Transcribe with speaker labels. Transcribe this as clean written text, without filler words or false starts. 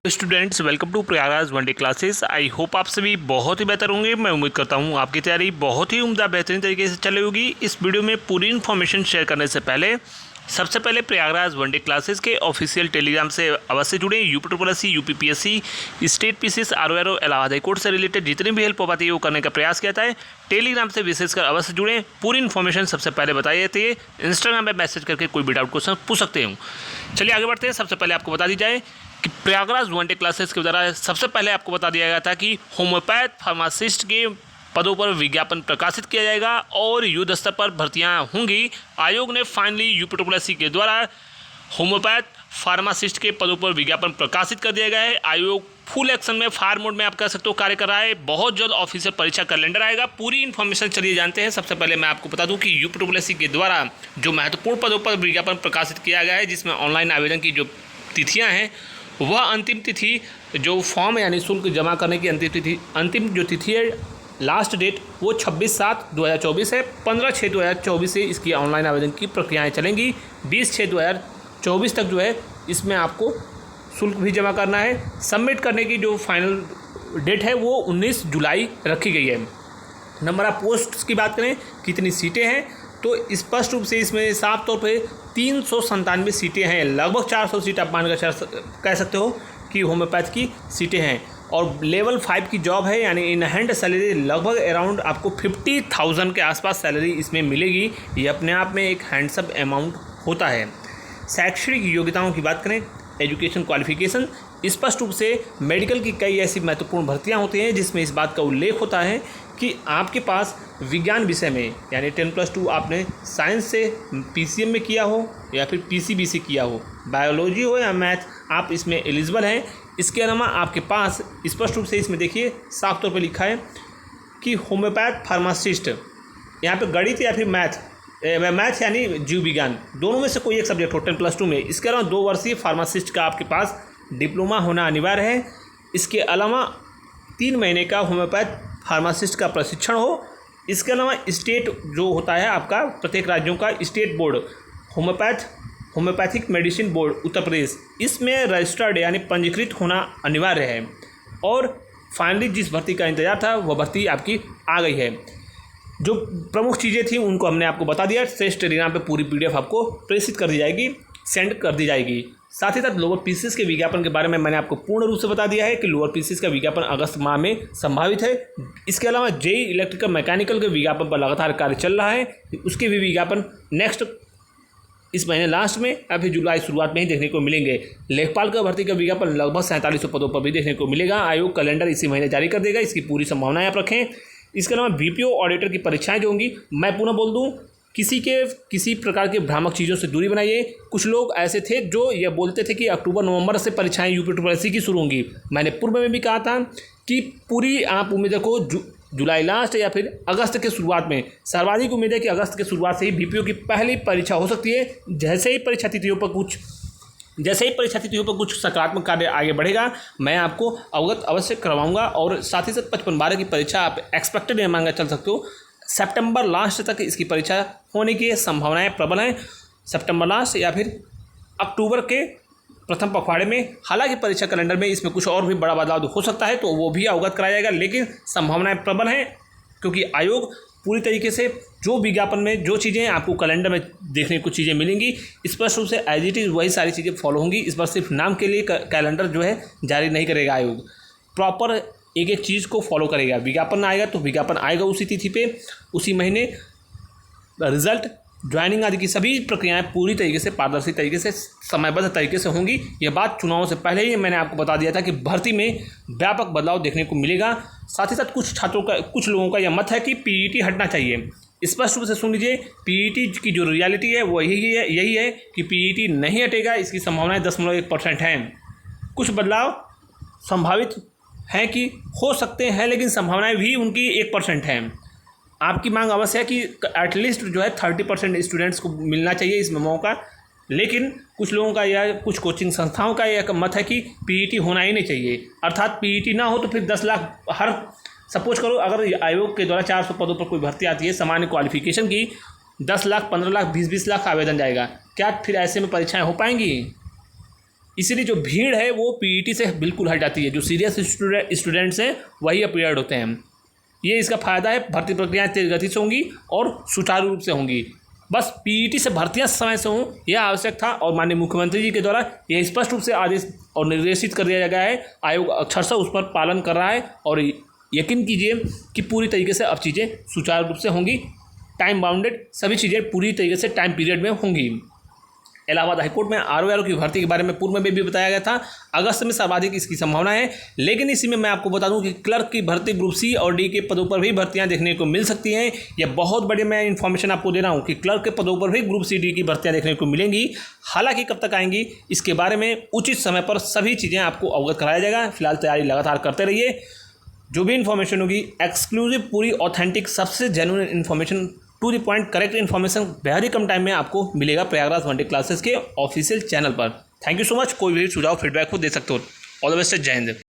Speaker 1: Students, welcome to Prayagraj one day classes. I hope आप सभी बहुत ही बेहतर होंगे। मैं उम्मीद करता हूँ आपकी तैयारी बहुत ही उम्दा बेहतरीन तरीके से चल रही होगी। इस वीडियो में पूरी इन्फॉर्मेशन शेयर करने से पहले सबसे पहले प्रयागराज वनडे क्लासेस के ऑफिशियल टेलीग्राम से अवश्य जुड़े। UP UPPSC, state PCS, RORO, Allahabad high court से रिलेटेड जितनी भी हेल्प हो पाती है वो करने का प्रयास किया है। टेलीग्राम से विशेषकर अवश्य जुड़ें। पूरी इन्फॉर्मेशन सबसे पहले बताई जाती है। इंस्टाग्राम पर मैसेज करके कोई भी डाउट क्वेश्चन पूछ सकते हो। चलिए आगे बढ़ते हैं। सबसे पहले आपको बता दी जाए कि प्रयागराज वनडे क्लासेस के द्वारा सबसे पहले आपको बता दिया गया था कि होम्योपैथ फार्मासिस्ट के पदों पर विज्ञापन प्रकाशित किया जाएगा और युद्ध स्तर पर भर्तियां होंगी। आयोग ने फाइनली यूपी के द्वारा होम्योपैथ फार्मासिस्ट के पदों पर विज्ञापन प्रकाशित कर दिया गया है। आयोग फुल एक्शन में, फायर मोड में आप कह सकते हो कार्य कर रहा है। बहुत जल्द ऑफिशियल परीक्षा कैलेंडर आएगा। पूरी इन्फॉर्मेशन चलिए जानते हैं। सबसे पहले मैं आपको बता दूं कि यूपी के द्वारा जो महत्वपूर्ण पदों पर विज्ञापन प्रकाशित किया गया है, जिसमें ऑनलाइन आवेदन की जो तिथियाँ हैं, वह अंतिम तिथि जो फॉर्म यानी शुल्क जमा करने की अंतिम जो तिथि है, लास्ट डेट, वो 26/7/2024 है। 15/6/2024 से इसकी ऑनलाइन आवेदन की प्रक्रियाएं चलेंगी। 20/6/2024 तक जो है इसमें आपको शुल्क भी जमा करना है। सबमिट करने की जो फाइनल डेट है वो 19 जुलाई रखी गई है। नंबर ऑफ पोस्ट की बात करें, कितनी सीटें हैं, तो स्पष्ट रूप से इसमें साफ तौर पे 397 सीटें हैं। लगभग 400 सीट आप मान कर कह सकते हो कि होम्योपैथ की सीटें हैं। और लेवल 5 की जॉब है, यानी इन हैंड सैलरी लगभग अराउंड आपको 50,000 के आसपास सैलरी इसमें मिलेगी। ये अपने आप में एक हैंडसम अमाउंट होता है। शैक्षणिक योग्यताओं की बात करें, एजुकेशन क्वालिफिकेशन, स्पष्ट रूप से मेडिकल की कई ऐसी महत्वपूर्ण भर्तियां होती हैं जिसमें इस बात का उल्लेख होता है कि आपके पास विज्ञान विषय में यानी 10+2 आपने साइंस से पीसीएम में किया हो या फिर पीसीबी से किया हो, बायोलॉजी हो या मैथ, आप इसमें एलिजिबल हैं। इसके अलावा आपके पास स्पष्ट रूप से इसमें देखिए साफ तौर पर लिखा है कि होम्योपैथ फार्मासिस्ट, यहाँ पे गणित या फिर मैथ यानी जीव विज्ञान, दोनों में से कोई एक सब्जेक्ट हो 10+2 में। इसके अलावा 2 वर्षीय फार्मासिस्ट का आपके पास डिप्लोमा होना अनिवार्य है। इसके अलावा 3 महीने का होम्योपैथ फार्मासिस्ट का प्रशिक्षण हो। इसके अलावा स्टेट जो होता है आपका, प्रत्येक राज्यों का state board, homeopathic medicine board Uttar Pradesh, इसमें रजिस्टर्ड यानी पंजीकृत होना अनिवार्य है। और फाइनली जिस भर्ती का इंतजार था वह भर्ती आपकी आ गई है। जो प्रमुख चीज़ें थी उनको हमने आपको बता दिया। श्रेष्ठ टेलीग्राम पे पूरी PDF आपको प्रेषित कर दी जाएगी, सेंड कर दी जाएगी। साथ ही साथ लोअर पीसीएस के विज्ञापन के बारे में मैंने आपको पूर्ण रूप से बता दिया है कि लोअर पीसीएस का विज्ञापन अगस्त माह में संभावित है। इसके अलावा जेई इलेक्ट्रिकल मैकेनिकल के विज्ञापन पर लगातार कार्य चल रहा है। उसके भी विज्ञापन नेक्स्ट इस महीने लास्ट में या फिर जुलाई शुरुआत में ही देखने को मिलेंगे। लेखपाल का भर्ती का विज्ञापन लगभग 4700 पदों पर भी देखने को मिलेगा। आयोग कैलेंडर इसी महीने जारी कर देगा, इसकी पूरी संभावनाएं आप रखें। इसके अलावा बीपीओ ऑडिटर की परीक्षाएं जो होंगी, मैं पुनः बोल दूं, किसी प्रकार के भ्रामक चीज़ों से दूरी बनाइए। कुछ लोग ऐसे थे जो ये बोलते थे कि अक्टूबर-नवंबर से परीक्षाएं यूपी की शुरू होंगी। मैंने पूर्व में भी कहा था कि पूरी आप उम्मीद रखो जुलाई लास्ट या फिर अगस्त के शुरुआत में। सर्वाधिक उम्मीद है कि अगस्त के शुरुआत से ही बीपीओ की पहली परीक्षा हो सकती है। जैसे ही परीक्षा तिथियों पर कुछ सकारात्मक कार्य आगे बढ़ेगा, मैं आपको अवगत अवश्य करवाऊंगा। और साथ ही साथ 55/12 की परीक्षा आप एक्सपेक्टेड या मांगा चल सकते हो, सितंबर लास्ट तक इसकी परीक्षा होने की संभावनाएं प्रबल हैं। सितंबर लास्ट या फिर अक्टूबर के प्रथम पखवाड़े में। हालांकि परीक्षा कैलेंडर में इसमें कुछ और भी बड़ा बदलाव हो सकता है, तो वो भी अवगत कराया जाएगा, लेकिन संभावनाएं प्रबल हैं क्योंकि आयोग पूरी तरीके से जो विज्ञापन में जो चीज़ें आपको कैलेंडर में देखने को चीज़ें मिलेंगी, स्पष्ट रूप से एज इट इज़ वही सारी चीज़ें फॉलो होंगी। इस बार सिर्फ नाम के लिए कैलेंडर जो है जारी नहीं करेगा आयोग, प्रॉपर एक एक चीज़ को फॉलो करेगा। विज्ञापन आएगा तो विज्ञापन आएगा उसी तिथि पे, उसी महीने। रिजल्ट, ज्वाइनिंग आदि की सभी प्रक्रियाएं पूरी तरीके से पारदर्शी तरीके से समयबद्ध तरीके से होंगी। यह बात चुनावों से पहले ही मैंने आपको बता दिया था कि भर्ती में व्यापक बदलाव देखने को मिलेगा। साथ ही साथ कुछ लोगों का यह मत है कि पीईटी हटना चाहिए। स्पष्ट रूप से सुन लीजिए, पीईटी की जो रियलिटी है वो यही है कि पीईटी नहीं हटेगा। इसकी संभावनाएं 10.1% हैं। कुछ बदलाव संभावित हैं कि हो सकते हैं, लेकिन संभावनाएं भी उनकी 1% हैं। आपकी मांग अवश्य है कि एटलीस्ट जो है 30% स्टूडेंट्स को मिलना चाहिए इसमें मौका। लेकिन कुछ लोगों का या कुछ कोचिंग संस्थाओं का यह मत है कि पीईटी होना ही नहीं चाहिए। अर्थात पीईटी ना हो तो फिर 10 लाख हर सपोज करो, अगर आयोग के द्वारा 400 पदों पर कोई भर्ती आती है सामान्य क्वालिफिकेशन की, 10 लाख, 15 लाख, 20 लाख आवेदन जाएगा। क्या फिर ऐसे में परीक्षाएं हो पाएंगी? इसीलिए जो भीड़ है वो पीईटी से बिल्कुल हट जाती है। जो सीरियस स्टूडेंट्स हैं वही अपीयर्ड होते हैं। ये इसका फ़ायदा है, भर्ती प्रक्रियाएँ तेज गति से होंगी और सुचारू रूप से होंगी। बस पीईटी से भर्तियां समय से हों यह आवश्यक था और माननीय मुख्यमंत्री जी के द्वारा यह स्पष्ट रूप से आदेश और निर्देशित कर दिया गया है। आयोग अक्षरशः उस पर पालन कर रहा है और यकीन कीजिए कि पूरी तरीके से अब चीज़ें सुचारू रूप से होंगी। टाइम बाउंडेड सभी चीज़ें पूरी तरीके से टाइम पीरियड में होंगी। इलाहाबाद हाईकोर्ट में आरओ की भर्ती के बारे में पूर्व में भी बताया गया था, अगस्त में सर्वाधिक इसकी संभावना है। लेकिन इसी में मैं आपको बता दूं कि क्लर्क की भर्ती ग्रुप सी और डी के पदों पर भी भर्तियां देखने को मिल सकती हैं। यह बहुत बड़ी मैं इन्फॉर्मेशन आपको दे रहा हूं कि क्लर्क के पदों पर भी ग्रुप सी डी की भर्तियां देखने को मिलेंगी। हालांकि कब तक आएंगी इसके बारे में उचित समय पर सभी चीज़ें आपको अवगत कराया जाएगा। फिलहाल तैयारी लगातार करते रहिए। जो भी इन्फॉर्मेशन होगी एक्सक्लूसिव, पूरी ऑथेंटिक, सबसे genuine information, to the point, correct information बहुत ही कम टाइम में आपको मिलेगा प्रयागराज वनडे क्लासेस के ऑफिशियल चैनल पर। Thank you so much. कोई भी सुझाव फीडबैक को दे सकते हो। ऑल द बेस्ट, जय हिंद।